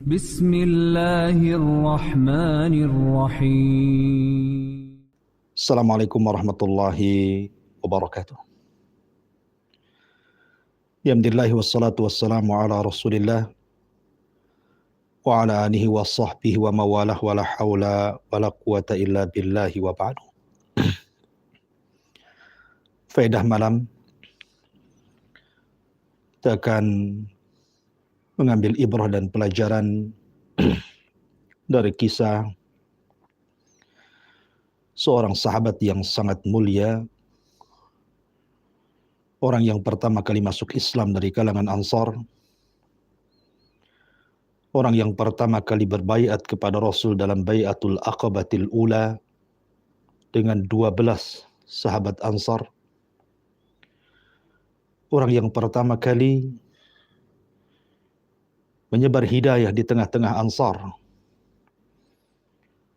بسم الله الرحمن الرحيم. Assalamualaikum warahmatullahi wabarakatuh. Alhamdulillah wassalatu wassalamu ala Rasulillah wa ala alihi wa sahbihi wa mawalah wa la hawla wa la quwata illa billahi wa ba'du. Faedah malam kita akan mengambil ibrah dan pelajaran dari kisah seorang sahabat yang sangat mulia, orang yang pertama kali masuk Islam dari kalangan Ansar, orang yang pertama kali berbaiat kepada Rasul dalam Bai'atul Aqabatil Ula dengan 12 sahabat Ansar, orang yang pertama kali menyebar hidayah di tengah-tengah Ansar,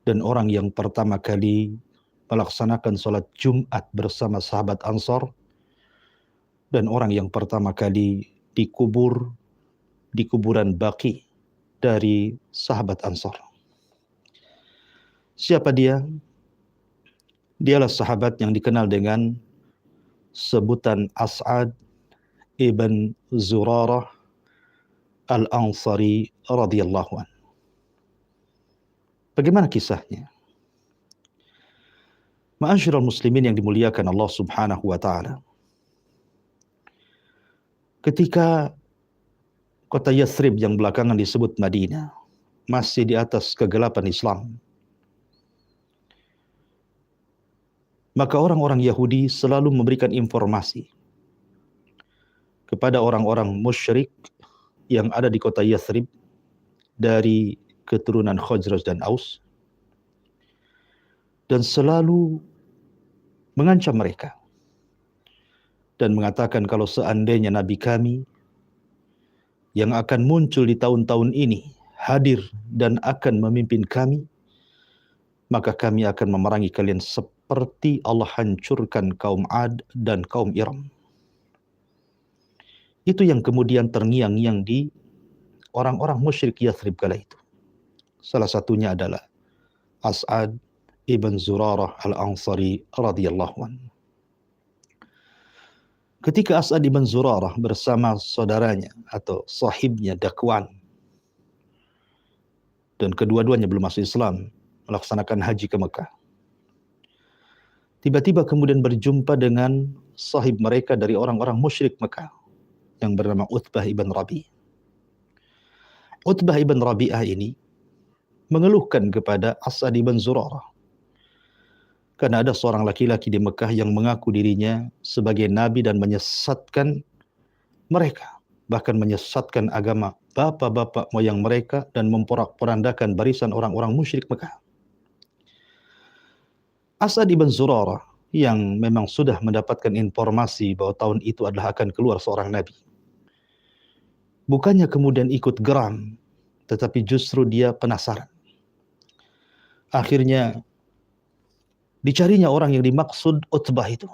dan orang yang pertama kali melaksanakan sholat Jumat bersama sahabat Ansar, dan orang yang pertama kali dikubur di kuburan Baqi dari sahabat Ansar. Siapa dia? Dialah sahabat yang dikenal dengan sebutan As'ad ibn Zurarah Al-Ansari radhiyallahu anhu. Bagaimana kisahnya? Ma'asyiral muslimin yang dimuliakan Allah Subhanahu wa taala. Ketika kota Yathrib yang belakangan disebut Madinah masih di atas kegelapan Islam, maka orang-orang Yahudi selalu memberikan informasi kepada orang-orang musyrik yang ada di kota Yathrib dari keturunan Khazraj dan Aus, dan selalu mengancam mereka dan mengatakan kalau seandainya Nabi kami yang akan muncul di tahun-tahun ini hadir dan akan memimpin kami, maka kami akan memerangi kalian seperti Allah hancurkan kaum Ad dan kaum Iram. Itu yang kemudian terngiang-ngiang di orang-orang musyrik Yathrib kala itu. Salah satunya adalah As'ad ibn Zurarah Al-Ansari radhiyallahu anhu. Ketika As'ad ibn Zurarah bersama saudaranya atau sahibnya Dakwan, dan kedua-duanya belum masuk Islam, melaksanakan haji ke Mekah, tiba-tiba kemudian berjumpa dengan sahib mereka dari orang-orang musyrik Mekah yang bernama Utbah ibn Rabi'. Utbah ibn Rabi'ah ini mengeluhkan kepada As'ad ibn Zurarah karena ada seorang laki-laki di Mekah yang mengaku dirinya sebagai nabi dan menyesatkan mereka, bahkan menyesatkan agama bapak-bapak moyang mereka dan memporak-porandakan barisan orang-orang musyrik Mekah. As'ad ibn Zurarah yang memang sudah mendapatkan informasi bahwa tahun itu adalah akan keluar seorang nabi, bukannya kemudian ikut geram, tetapi justru dia penasaran. Akhirnya dicarinya orang yang dimaksud Utbah itu.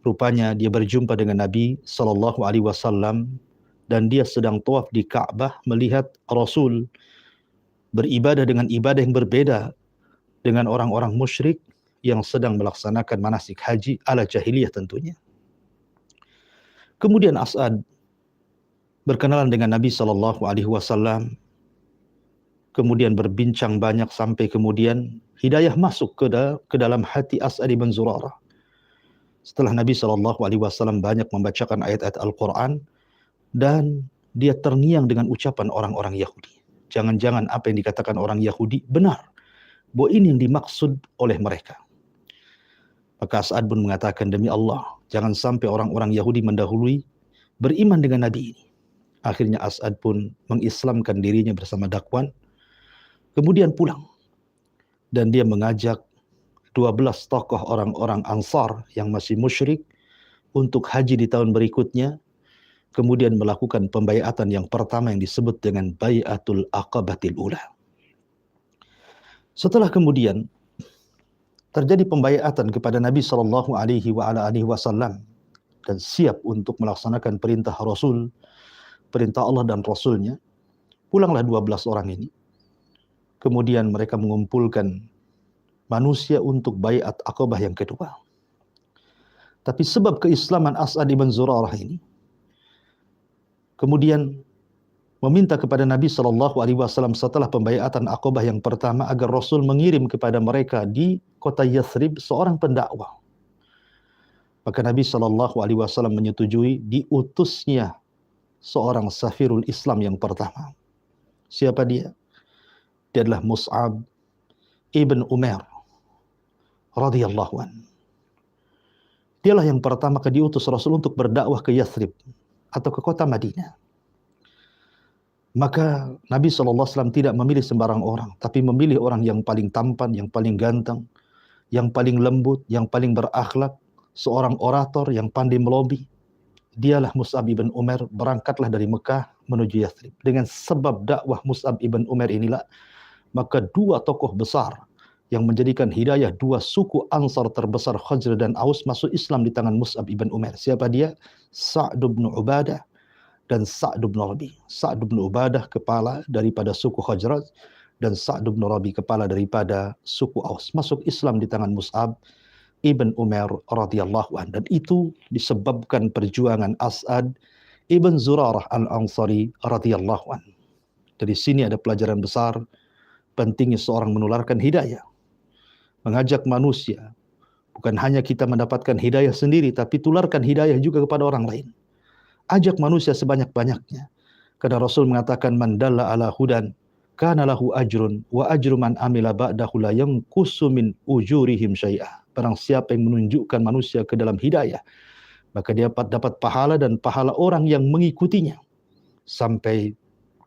Rupanya dia berjumpa dengan Nabi sallallahu alaihi wasallam dan dia sedang tawaf di Ka'bah melihat Rasul beribadah dengan ibadah yang berbeda dengan orang-orang musyrik yang sedang melaksanakan manasik haji ala jahiliyah tentunya. Kemudian As'ad berkenalan dengan Nabi sallallahu alaihi wasallam, kemudian berbincang banyak sampai kemudian hidayah masuk ke dalam hati As'ad ibn Zurarah. Setelah Nabi sallallahu alaihi wasallam banyak membacakan ayat-ayat Al-Qur'an dan dia terngiang dengan ucapan orang-orang Yahudi. Jangan-jangan apa yang dikatakan orang Yahudi benar, bahwa ini yang dimaksud oleh mereka. Maka As'ad pun mengatakan, demi Allah, jangan sampai orang-orang Yahudi mendahului beriman dengan Nabi ini. Akhirnya As'ad pun mengislamkan dirinya bersama Dakwan, kemudian pulang. Dan dia mengajak 12 tokoh orang-orang Ansar yang masih musyrik untuk haji di tahun berikutnya, kemudian melakukan pembaiatan yang pertama yang disebut dengan Bai'atul Aqabatil Ula. Setelah kemudian terjadi pembaiatan kepada Nabi sallallahu alaihi wasallam dan siap untuk melaksanakan perintah Rasul, perintah Allah dan Rasulnya, Pulanglah 12 orang ini. Kemudian mereka mengumpulkan manusia untuk baiat Aqabah yang kedua. Tapi sebab keislaman As'ad ibn Zurarah ini, kemudian meminta kepada Nabi SAW setelah pembaiatan Aqabah yang pertama agar Rasul mengirim kepada mereka di kota Yathrib seorang pendakwah. Maka Nabi SAW menyetujui diutusnya seorang safirul Islam yang pertama. Siapa dia? Dia adalah Mus'ab ibn Umair radhiyallahu anhu. Dialah yang pertama diutus Rasul untuk berdakwah ke Yathrib atau ke kota Madinah. Maka Nabi SAW tidak memilih sembarang orang, tapi memilih orang yang paling tampan, yang paling ganteng, yang paling lembut, yang paling berakhlak, seorang orator yang pandai melobi. Dialah Mus'ab ibn Umair, berangkatlah dari Mekah menuju Yathrib. Dengan sebab dakwah Mus'ab ibn Umair inilah, maka dua tokoh besar yang menjadikan hidayah dua suku Ansar terbesar Khazraj dan Aus masuk Islam di tangan Mus'ab ibn Umair. Siapa dia? Sa'd bin Ubadah dan Sa'd bin Rabi. Sa'd bin Ubadah kepala daripada suku Khazraj dan Sa'd bin Rabi kepala daripada suku Aus. Masuk Islam di tangan Mus'ab ibn Umair radhiyallahu anhu. Dan itu disebabkan perjuangan As'ad ibn Zurarah al-Ansari radhiyallahu anhu. Dari sini ada pelajaran besar pentingnya seorang menularkan hidayah. Mengajak manusia. Bukan hanya kita mendapatkan hidayah sendiri, tapi tularkan hidayah juga kepada orang lain. Ajak manusia sebanyak-banyaknya. Karena Rasul mengatakan, man dalla ala hudan, kana lahu ajrun, wa ajru man amila ba'dahu la yanqusu min ujurihim syai'ah. Barang siapa yang menunjukkan manusia ke dalam hidayah, maka dia dapat pahala dan pahala orang yang mengikutinya. Sampai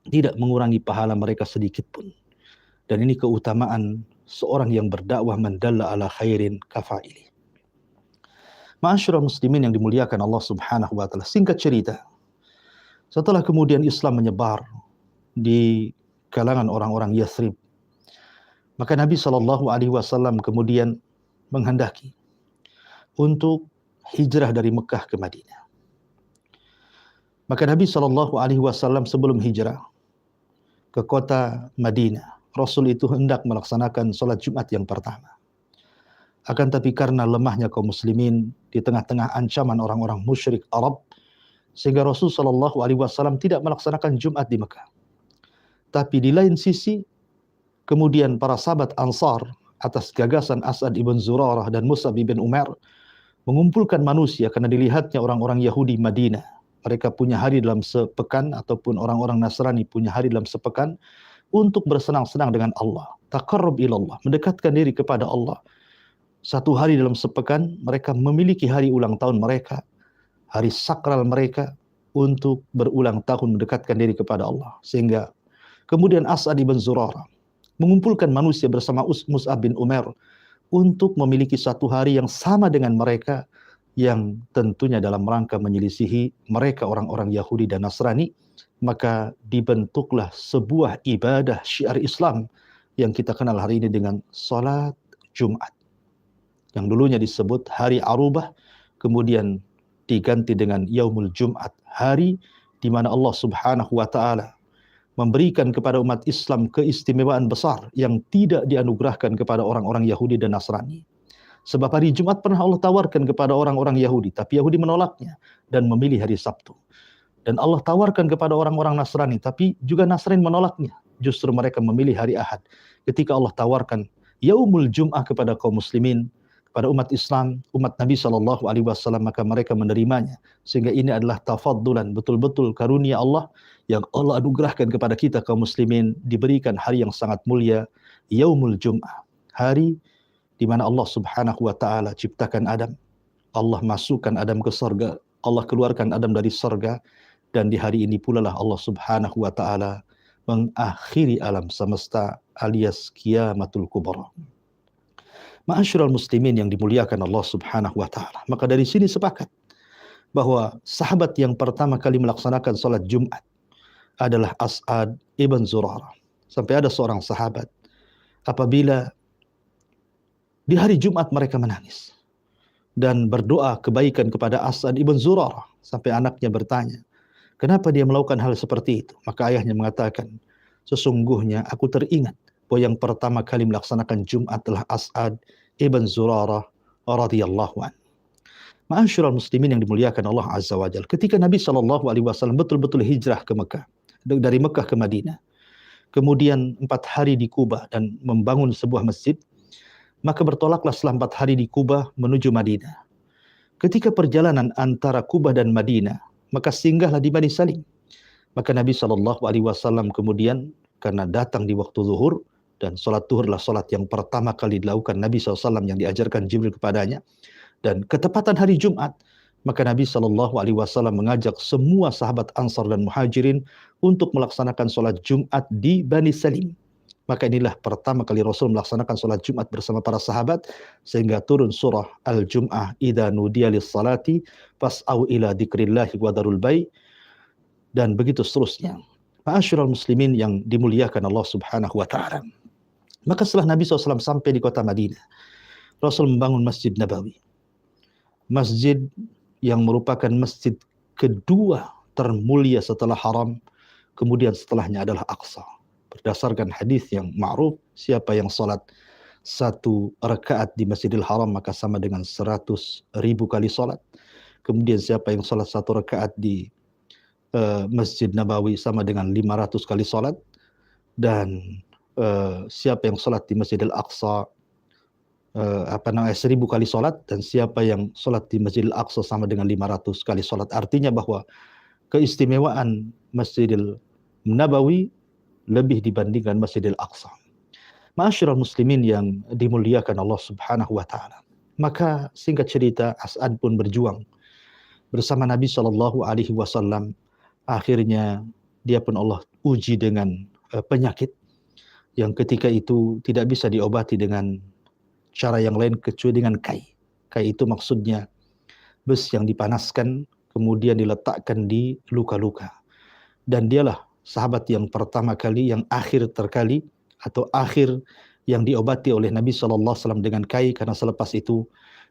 tidak mengurangi pahala mereka sedikit pun. Dan ini keutamaan seorang yang berdakwah man dalla ala khairin kafaili. Ma'asyiral muslimin yang dimuliakan Allah Subhanahu wa taala. Singkat cerita, setelah kemudian Islam menyebar di kalangan orang-orang Yathrib, maka Nabi SAW kemudian menghendaki untuk hijrah dari Mekah ke Madinah. Maka Nabi SAW sebelum hijrah ke kota Madinah, Rasul itu hendak melaksanakan sholat Jumat yang pertama. Akan tapi karena lemahnya kaum muslimin di tengah-tengah ancaman orang-orang musyrik Arab, sehingga Rasul SAW tidak melaksanakan Jumat di Mekah. Tapi di lain sisi, kemudian para sahabat Ansar atas gagasan As'ad ibn Zurarah dan Mus'ab ibn Umair mengumpulkan manusia karena dilihatnya orang-orang Yahudi Madinah. Mereka punya hari dalam sepekan ataupun orang-orang Nasrani punya hari dalam sepekan untuk bersenang-senang dengan Allah. Taqarrub ilallah, mendekatkan diri kepada Allah. Satu hari dalam sepekan mereka memiliki hari ulang tahun mereka, hari sakral mereka untuk berulang tahun mendekatkan diri kepada Allah. Sehingga kemudian As'ad ibn Zurarah mengumpulkan manusia bersama Mus'ab bin Umair untuk memiliki satu hari yang sama dengan mereka, yang tentunya dalam rangka menyelisihi mereka orang-orang Yahudi dan Nasrani. Maka dibentuklah sebuah ibadah syiar Islam yang kita kenal hari ini dengan salat Jumat. Yang dulunya disebut hari Arubah, kemudian diganti dengan Yaumul Jumat, hari di mana Allah Subhanahu wa taala memberikan kepada umat Islam keistimewaan besar yang tidak dianugerahkan kepada orang-orang Yahudi dan Nasrani. Sebab hari Jumat pernah Allah tawarkan kepada orang-orang Yahudi, tapi Yahudi menolaknya dan memilih hari Sabtu. Dan Allah tawarkan kepada orang-orang Nasrani, tapi juga Nasrani menolaknya. Justru mereka memilih hari Ahad. Ketika Allah tawarkan Yaumul Jum'ah kepada kaum muslimin, kepada umat Islam, umat Nabi SAW, maka mereka menerimanya. Sehingga ini adalah tafaddulan, betul-betul karunia Allah yang Allah anugerahkan kepada kita kaum muslimin, diberikan hari yang sangat mulia, Yaumul Jum'ah. Hari di mana Allah Subhanahu wa taala ciptakan Adam. Allah masukkan Adam ke surga, Allah keluarkan Adam dari surga. Dan di hari ini pula lah Allah Subhanahu wa taala mengakhiri alam semesta alias kiamatul kubra. Ma'asyiral muslimin yang dimuliakan Allah Subhanahu wa taala. Maka dari sini sepakat bahwa sahabat yang pertama kali melaksanakan salat Jumat adalah As'ad ibn Zurarah. Sampai ada seorang sahabat apabila di hari Jumat mereka menangis dan berdoa kebaikan kepada As'ad ibn Zurarah, sampai anaknya bertanya, kenapa dia melakukan hal seperti itu? Maka ayahnya mengatakan, sesungguhnya aku teringat bahwa yang pertama kali melaksanakan Jumat adalah As'ad ibn Zurarah radhiyallahu an. Ma'asyiral muslimin yang dimuliakan Allah Azza wa Jalla. Ketika Nabi SAW betul-betul hijrah ke Mekah, dari Mekah ke Madinah, kemudian 4 hari di Kuba dan membangun sebuah masjid, maka bertolaklah setelah 4 hari di Kuba menuju Madinah. Ketika perjalanan antara Kuba dan Madinah, maka singgahlah di Bani Salim. Maka Nabi SAW kemudian karena datang di waktu zuhur, dan sholat zuhur adalah sholat yang pertama kali dilakukan Nabi SAW yang diajarkan Jibril kepadanya, dan ketepatan hari Jumat, maka Nabi SAW mengajak semua sahabat Ansar dan Muhajirin untuk melaksanakan sholat Jumat di Bani Salim. Maka inilah pertama kali Rasul melaksanakan sholat Jumat bersama para sahabat, sehingga turun surah Al-Jum'ah, idza nudiya lis-salati fas'au ila dzikrillahi wa dzarul bai', dan begitu seterusnya. Ma'asyiral muslimin yang dimuliakan Allah Subhanahu wa taala. Maka setelah Nabi SAW sampai di kota Madinah, Rasul membangun Masjid Nabawi. Masjid yang merupakan masjid kedua termulia setelah Haram, kemudian setelahnya adalah Aqsa. Berdasarkan hadis yang ma'ruf, siapa yang salat 1 rakaat di Masjidil Haram maka sama dengan 100.000 kali salat. Kemudian siapa yang salat 1 rakaat di Masjid Nabawi sama dengan 500 kali salat. Dan siapa yang salat di Masjidil Aqsa 1.000 kali salat, dan siapa yang salat di Masjidil Aqsa sama dengan 500 kali salat. Artinya bahwa keistimewaan Masjidil Nabawi lebih dibandingkan Masjidil Aqsa. Ma'asyiral muslimin yang dimuliakan Allah Subhanahu wa taala. Maka singkat cerita, As'ad pun berjuang bersama Nabi SAW. Akhirnya dia pun Allah uji dengan penyakit yang ketika itu tidak bisa diobati dengan cara yang lain kecuali dengan kai. Kai itu maksudnya bes yang dipanaskan kemudian diletakkan di luka-luka. Dan dialah sahabat yang pertama kali, yang akhir terkali atau akhir yang diobati oleh Nabi SAW dengan kai, karena selepas itu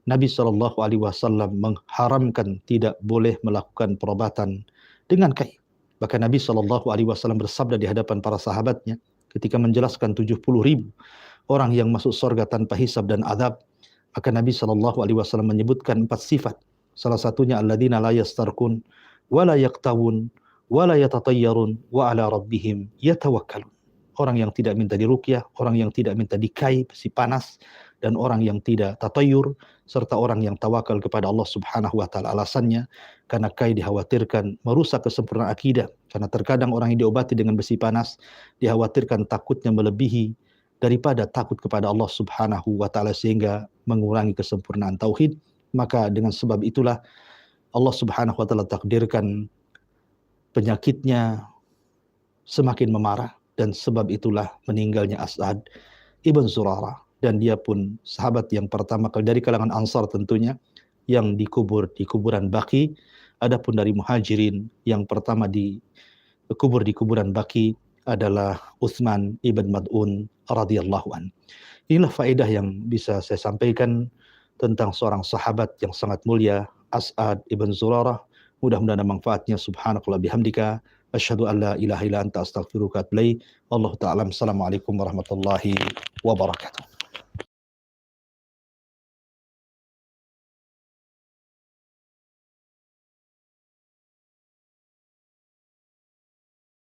Nabi SAW mengharamkan tidak boleh melakukan perobatan dengan kai. Bahkan Nabi SAW bersabda di hadapan para sahabatnya ketika menjelaskan 70.000 orang yang masuk surga tanpa hisab dan adab, maka Nabi SAW menyebutkan 4 sifat. Salah satunya alladzina la yastarqun wa la yaqtawun wala yatatayyarun wa ala rabbihim yatawakkalun. Orang yang tidak minta diruqyah, orang yang tidak minta dikai besi panas, dan orang yang tidak tatayyur, serta orang yang tawakal kepada Allah Subhanahu wa taala. Alasannya karena kai dikhawatirkan merusak kesempurnaan akidah, karena terkadang orang yang diobati dengan besi panas dikhawatirkan takutnya melebihi daripada takut kepada Allah Subhanahu wa taala sehingga mengurangi kesempurnaan tauhid. Maka dengan sebab itulah Allah Subhanahu wa taala takdirkan penyakitnya semakin memarah, dan sebab itulah meninggalnya As'ad ibn Zurarah, dan dia pun sahabat yang pertama kali dari kalangan Ansar tentunya yang dikubur di kuburan Baqi. Adapun dari Muhajirin yang pertama dikubur di kuburan Baqi adalah Utsman ibn Mad'un radhiyallahu an. Inilah faedah yang bisa saya sampaikan tentang seorang sahabat yang sangat mulia, As'ad ibn Zurarah. Mudah-mudahan manfaatnya. Subhanakallah bihamdika asyhadu an la ilaha illa anta astaghfiruka wa atubu ilaik. Wallahu ta'ala. Assalamualaikum warahmatullahi wabarakatuh.